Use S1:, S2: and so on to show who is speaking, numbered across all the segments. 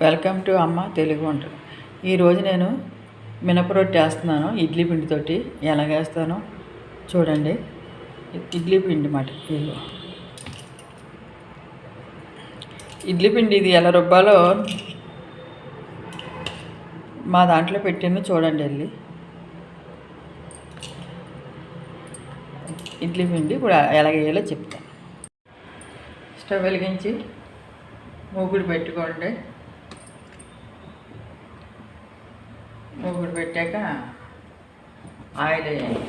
S1: Welcome to అమ్మ తెలుగు వంటలు. ఈరోజు నేను మినప రొట్టె వేస్తున్నాను ఇడ్లీ పిండితోటి. ఎలాగేస్తానో చూడండి. ఇడ్లీ పిండి మాట ఇది. ఇడ్లీ పిండి ఇది ఎలా రుబ్బాలో మా దాంట్లో పెట్టాను, చూడండి వెళ్ళి. ఇడ్లీ పిండి ఇప్పుడు ఎలాగ వేయాలో చెప్తాను. స్టవ్ వెలిగించి మూగుడు పెట్టుకోండి. మూగుడు పెట్టాక ఆయిల్ వేయండి.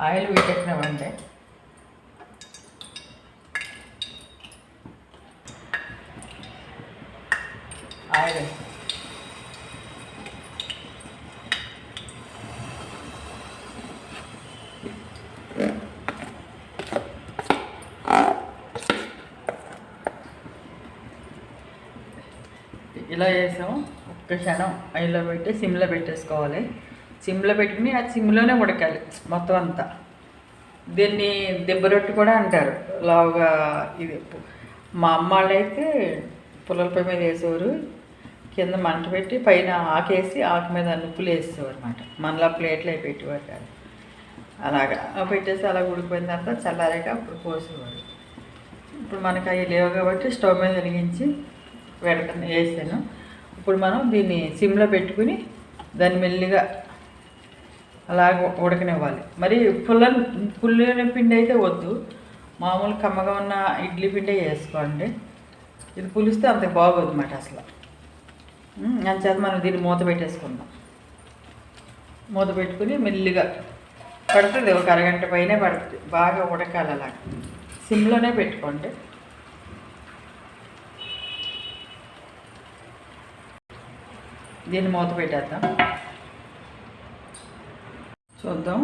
S1: ఆయిల్ వీటెక్కినామంటే ఆయిల్ ఇలా వేసాము. ఒక్క క్షణం ఆయిల్లో పెట్టి సిమ్లో పెట్టేసుకోవాలి. సిమ్లో పెట్టుకుని అది సిమ్లోనే ఉడకాలి మొత్తం అంతా. దీన్ని దిబ్బ రొట్టి కూడా అంటారు. లావుగా ఇది మా అమ్మ వాళ్ళు అయితే పుల్లలపై మీద వేసేవారు. కింద మంట పెట్టి పైన ఆకేసి ఆకు మీద నుప్పులు వేసేవారు అనమాట. మనలా ప్లేట్లు అవి పెట్టేవారు కాదు. అలాగా పెట్టేసి అలా ఉడికిపోయిన తర్వాత చల్లారాక అప్పుడు పోసేవారు. ఇప్పుడు మనకి అవి లేవు కాబట్టి స్టవ్ మీద వెలిగించి వేసాను. ఇప్పుడు మనం దీన్ని సిమ్లో పెట్టుకుని దాన్ని మెల్లిగా అలాగ ఉడకనివ్వాలి. మరి పుల్ల పిండి అయితే వద్దు, మామూలు కమ్మగా ఉన్న ఇడ్లీ పిండి వేసుకోండి. ఇది పులిస్తే అంత బాగోదు అన్నమాట అసలు. అంచేత మనం దీన్ని మూత పెట్టేసుకుందాం. మూత పెట్టుకుని మెల్లిగా పడుతుంది, ఒక అరగంట పైనే పడుతుంది. బాగా ఉడకాలి. అలాగ సిమ్లోనే పెట్టుకోండి. దీన్ని మూత పెట్టేద్దాం, చూద్దాం.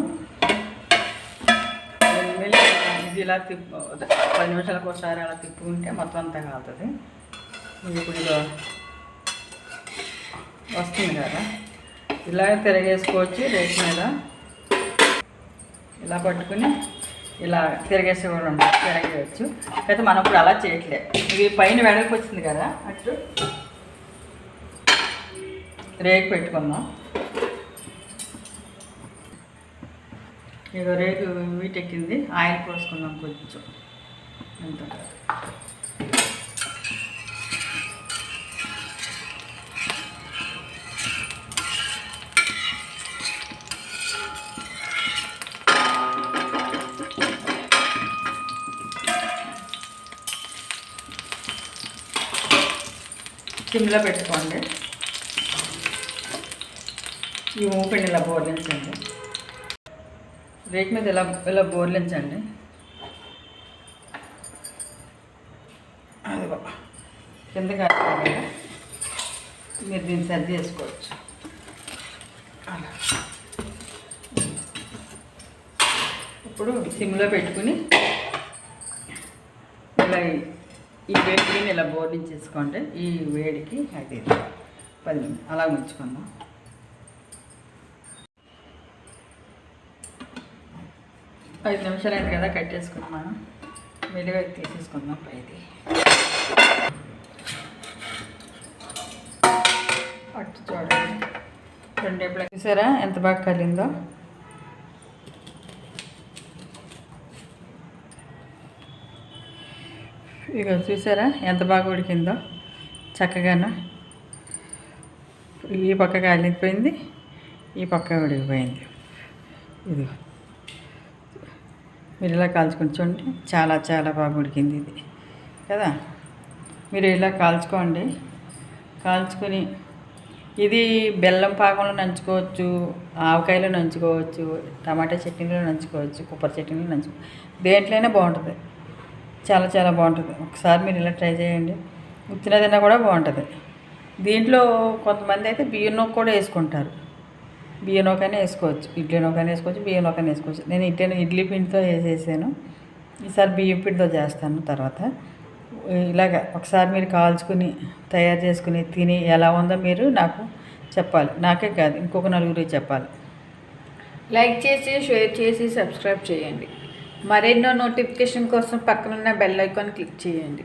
S1: ఇది ఇలా 10 నిమిషాలకు ఒకసారి అలా తిప్పుకుంటే మొత్తం అంతా కాలుతుంది. ఇది ఇప్పుడు ఇలా వస్తుంది కదా, ఇలా తిరగేసుకోవచ్చు. రేట్ మీద ఇలా పట్టుకుని ఇలా తిరగేసి కూడా ఉంటుంది, తిరగేయచ్చు. అయితే మనం ఇప్పుడు అలా చేయట్లేదు. ఇది పైన వెడల్పు వచ్చింది కదా, అటు రేకు పెట్టుకుందాం. ఇక రేకు వీటెక్కింది. ఆయిల్ పోసుకుందాం కొంచెం. ఎంత సిమ్లో పెట్టుకోండి. ఈ మూపిండి ఇలా బోర్లించండి. రేక్ మీద ఇలా బోర్లించండి. అది కింద కాదు, మీరు దీన్ని సర్ది చేసుకోవచ్చు. అలా ఇప్పుడు సిమ్లో పెట్టుకుని ఇలా ఈ వేడిని ఇలా బోర్లించేసుకోండి. ఈ వేడికి అది 10 నిమిషాలు అలా ఉంచుకుందాం. ఐదు నిమిషాలు అయింది కదా, కట్టేసుకున్నాం. మనం మెల్లిగా తీసేసుకుందాం పైది. అట్టు చూడండి, 2 టేపులు చూసారా ఎంత బాగా కలిందో. ఇక చూసారా ఎంత బాగా ఉడికిందో చక్కగాను. ఈ పక్క కాలిపోయింది, ఈ పక్క ఉడికిపోయింది. ఇది మీరు ఇలా కాల్చుకుని చూడండి, చాలా చాలా బాగా ఉడికింది ఇది కదా. మీరు ఇలా కాల్చుకోండి. కాల్చుకొని ఇది బెల్లం పాకంలో నంచుకోవచ్చు, ఆవకాయలో నంచుకోవచ్చు, టమాటా చట్నీలో నంచుకోవచ్చు, కొబ్బరి చట్నీలో నంచుకోవచ్చు. దేంట్లోనే బాగుంటుంది, చాలా చాలా బాగుంటుంది. ఒకసారి మీరు ఇలా ట్రై చేయండి. ఉత్తినదైనా కూడా బాగుంటుంది. దీంట్లో కొంతమంది అయితే బియ్యం నూక కూడా వేసుకుంటారు. బియ్యం నూకైనా వేసుకోవచ్చు, ఇడ్లీ నూకైనా వేసుకోవచ్చు, బియ్యం నూకైనా వేసుకోవచ్చు. నేను ఇడ్లీ పిండితో వేసేసాను. ఈసారి బియ్యం పిండితో చేస్తాను. తర్వాత ఇలాగ ఒకసారి మీరు కాల్చుకుని తయారు చేసుకుని తిని ఎలా ఉందో మీరు నాకు చెప్పాలి. నాకే కాదు, ఇంకొక నలుగురికి చెప్పాలి.
S2: లైక్ చేసి, షేర్ చేసి, సబ్స్క్రైబ్ చేయండి. మరెన్నో నోటిఫికేషన్ కోసం పక్కనున్న బెల్ ఐకాన్ క్లిక్ చేయండి.